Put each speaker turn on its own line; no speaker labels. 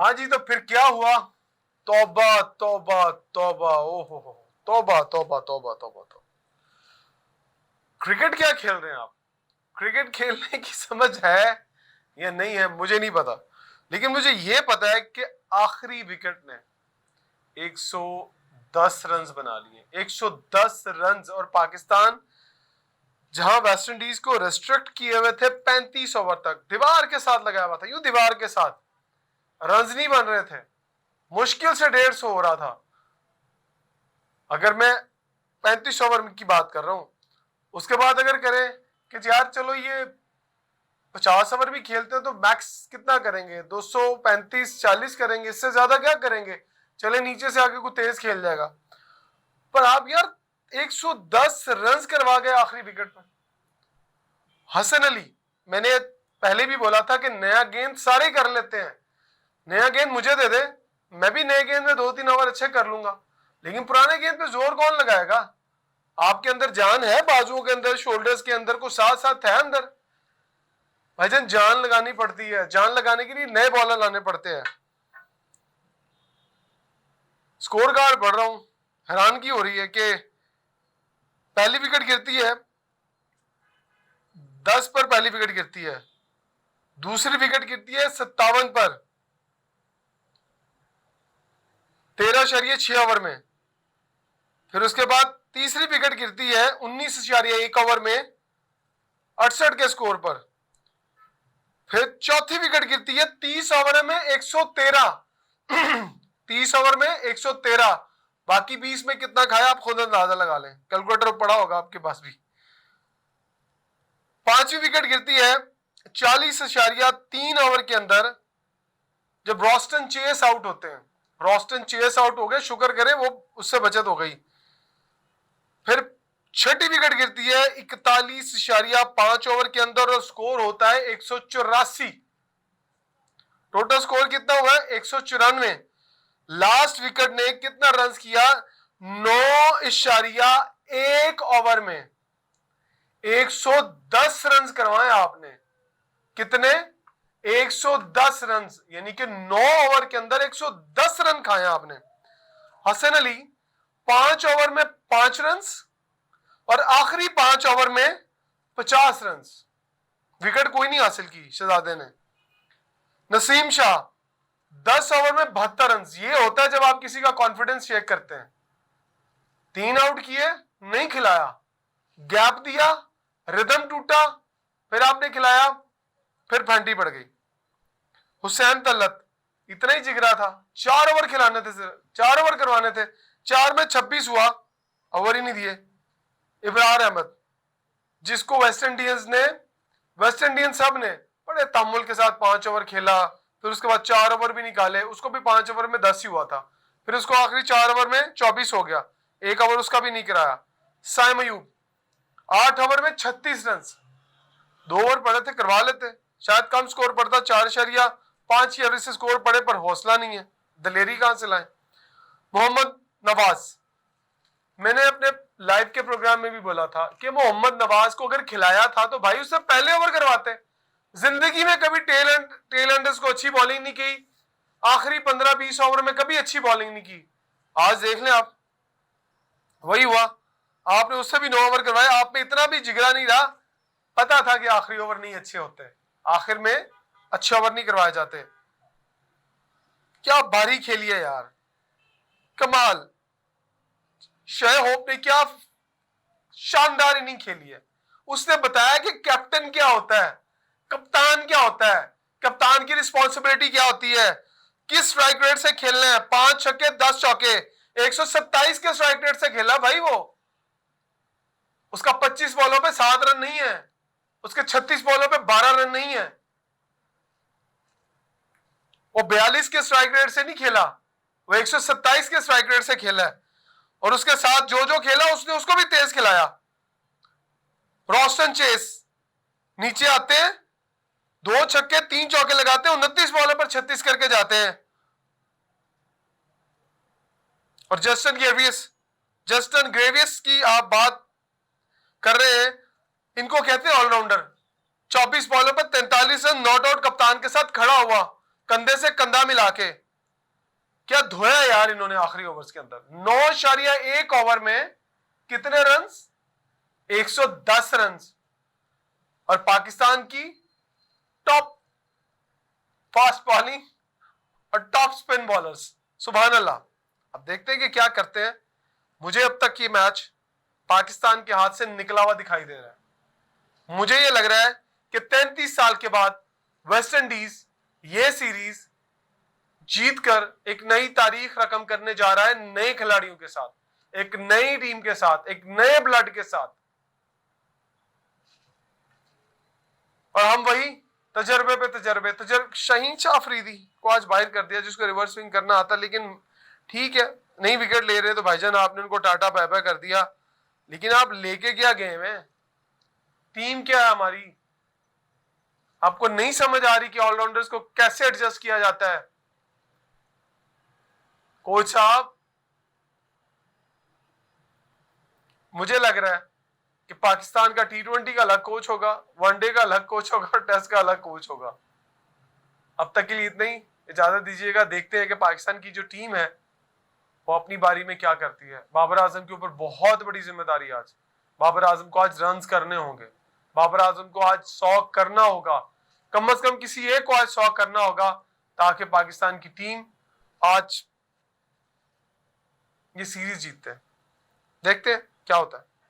हाँ जी, तो फिर क्या हुआ? तौबा तौबा तौबा, ओहो हो, तौबा तौबा तौबा तौबा तौबा। क्रिकेट क्या खेल रहे हैं आप? क्रिकेट खेलने की समझ है या नहीं है मुझे नहीं पता, लेकिन मुझे यह पता है कि आखिरी विकेट ने 110 रन बना लिए। 110 रन, और पाकिस्तान जहां वेस्ट इंडीज को रेस्ट्रिक्ट किए हुए थे 35 ओवर तक, दीवार के साथ लगाया हुआ था, यूं दीवार के साथ, रन नहीं बन रहे थे, मुश्किल से 150 हो रहा था। अगर मैं 35 ओवर की बात कर रहा हूं, उसके बाद अगर करें कि यार चलो ये 50 ओवर भी खेलते हैं तो मैक्स कितना करेंगे, 235-40 करेंगे, इससे ज्यादा क्या करेंगे, चले नीचे से आके कोई तेज खेल जाएगा। पर आप यार 110 रन करवा गए आखिरी विकेट पर। हसन अली, मैंने पहले भी बोला था कि नया गेंद सारे कर लेते हैं, नया गेंद मुझे दे दे, मैं भी नए गेंद में 2-3 ओवर अच्छे कर लूंगा, लेकिन पुराने गेंद पे जोर कौन लगाएगा? आपके अंदर जान है, बाजुओं के अंदर, शोल्डर्स के अंदर, को साथ साथ है अंदर। भाईजान जान लगानी पड़ती है, जान लगाने के लिए नए बॉलर लाने पड़ते हैं। स्कोर कार्ड पढ़ रहा हूं, हैरानगी हो रही है कि पहली विकेट गिरती है 10 पर, पहली विकेट गिरती है, दूसरी विकेट गिरती है 57 पर 13.6 ओवर में, फिर उसके बाद तीसरी विकेट गिरती है 19.1 ओवर में 68 के स्कोर पर, फिर चौथी विकेट गिरती है 30 ओवर में 113 30 ओवर में 113, बाकी 20 में कितना खाया आप खुद अंदाजा लगा लें, कैलकुलेटर पड़ा होगा आपके पास भी। पांचवी विकेट गिरती है 40.3 ओवर के अंदर, जब रॉस्टन चेस आउट होते हैं, रॉस्टन चेस आउट हो गए, शुक्र करें वो उससे बचत हो गई। फिर छठी विकेट गिरती है 41.5 ओवर के अंदर और स्कोर होता है 184। टोटल स्कोर कितना हुआ है? 194। लास्ट विकेट ने कितना रन किया? 9.1 ओवर में 110 रन करवाए आपने। कितने? 110 रन, यानी कि 9 ओवर के अंदर 110 रन खाए आपने। हसन अली 5 ओवर में 5 रन और आखिरी 5 ओवर में 50 रन, विकेट कोई नहीं हासिल की शहजादे ने। नसीम शाह 10 ओवर में 72 रन। ये होता है जब आप किसी का कॉन्फिडेंस चेक करते हैं। 3 आउट किए, नहीं खिलाया, गैप दिया, रिदम टूटा, फिर आपने खिलाया, फिर फेंटी पड़ गई। हुसैन तलत इतना ही जिगरा था, 4 ओवर खिलाने थे, 4 ओवर करवाने थे, 4 में 26 हुआ, ओवर ही नहीं दिए। इब्रार अहमद, जिसको वेस्ट इंडियन सब ने बड़े तम्मुल के साथ 5 ओवर खेला, फिर उसके बाद 4 ओवर भी निकाले, उसको भी 5 ओवर में 10 ही हुआ था, फिर उसको आखिरी 4 ओवर में 24 हो गया, 1 ओवर उसका भी नहीं कराया। साइम अयूब 8 ओवर में 36 रन, 2 ओवर पड़े थे, करवा लेते, शायद कम स्कोर पड़ता, 4.5 की एवरेज से स्कोर पड़े, पर हौसला नहीं है, दलेरी कहां से लाए। मोहम्मद नवाज, मैंने अपने लाइव के प्रोग्राम में भी बोला था कि मोहम्मद नवाज को अगर खिलाया था तो भाई उससे पहले ओवर करवाते। जिंदगी में कभी टेल एंडर्स को अच्छी बॉलिंग नहीं की, आखिरी 15-20 ओवर में कभी अच्छी बॉलिंग नहीं की। आज देख लें आप, वही हुआ, आपने उससे भी 9 ओवर करवाए, आप में इतना भी जिगरा नहीं रहा, पता था कि आखिरी ओवर नहीं अच्छे होते, आखिर में अच्छे ओवर नहीं करवाए जाते। क्या भारी खेली है यार, कमाल। शोएब होप ने क्या शानदार इनिंग खेली है। उसने बताया कि कैप्टन क्या होता है, कप्तान क्या होता है, कप्तान की रिस्पॉन्सिबिलिटी क्या होती है, किस स्ट्राइक रेट से खेलना है, 5 छक्के 10 चौके, 127 के स्ट्राइक रेट से खेला भाई वो। उसका 25 बॉलों पे 7 रन नहीं है, उसके 36 बॉलों पे 12 रन नहीं है, वो 42 के स्ट्राइक रेट से नहीं खेला, वो 127 के स्ट्राइक रेट से खेला है, और उसके साथ जो जो खेला उसने उसको भी तेज खिलाया। रॉस्टन चेस नीचे आते हैं, 2 छक्के 3 चौके लगाते हैं, 29 बॉलों पर 36 करके जाते हैं। और जस्टन ग्रेवियस की आप बात कर रहे हैं, इनको कहते हैं ऑलराउंडर। 24 बॉलों पर 43 रन, नॉट आउट, कप्तान के साथ खड़ा हुआ, कंधे से कंधा मिला के क्या धोया यार इन्होंने आखिरी ओवर्स के अंदर। 9.1 ओवर में कितने रन्स? 110 रन्स। और पाकिस्तान की टॉप फास्ट बॉलिंग और टॉप स्पिन बॉलर्स, सुभान अल्लाह। अब देखते हैं कि क्या करते हैं। मुझे अब तक ये मैच पाकिस्तान के हाथ से निकला हुआ दिखाई दे रहा है। मुझे ये लग रहा है कि 33 साल के बाद वेस्ट इंडीज ये सीरीज जीतकर एक नई तारीख रकम करने जा रहा है, नए खिलाड़ियों के साथ, एक नई टीम के साथ, एक नए ब्लड के साथ। और हम वही तजर्बे पे तजर्बे शाहीन शाह अफरीदी को आज बाहर कर दिया, जिसको रिवर्स स्विंग करना आता, लेकिन ठीक है, नहीं विकेट ले रहे तो भाईजान आपने उनको टाटा बाय बाय कर दिया। लेकिन आप लेके क्या गए हैं? टीम क्या है हमारी? आपको नहीं समझ आ रही कि ऑलराउंडर्स को कैसे एडजस्ट किया जाता है? कोच साहब, मुझे लग रहा है कि पाकिस्तान का T20 का अलग कोच होगा, वनडे का अलग कोच होगा, टेस्ट का अलग कोच होगा। अब तक के लिए इतना ही, इजाजत दीजिएगा। देखते हैं कि पाकिस्तान की जो टीम है वो अपनी बारी में क्या करती है। बाबर आजम के ऊपर बहुत बड़ी जिम्मेदारी आज। बाबर आजम को आज रन्स करने होंगे, बाबर आजम को आज 100 करना होगा, कम से कम किसी एक को आज 100 करना होगा, ताकि पाकिस्तान की टीम आज ये सीरीज जीतते हैं। देखते हैं क्या होता है।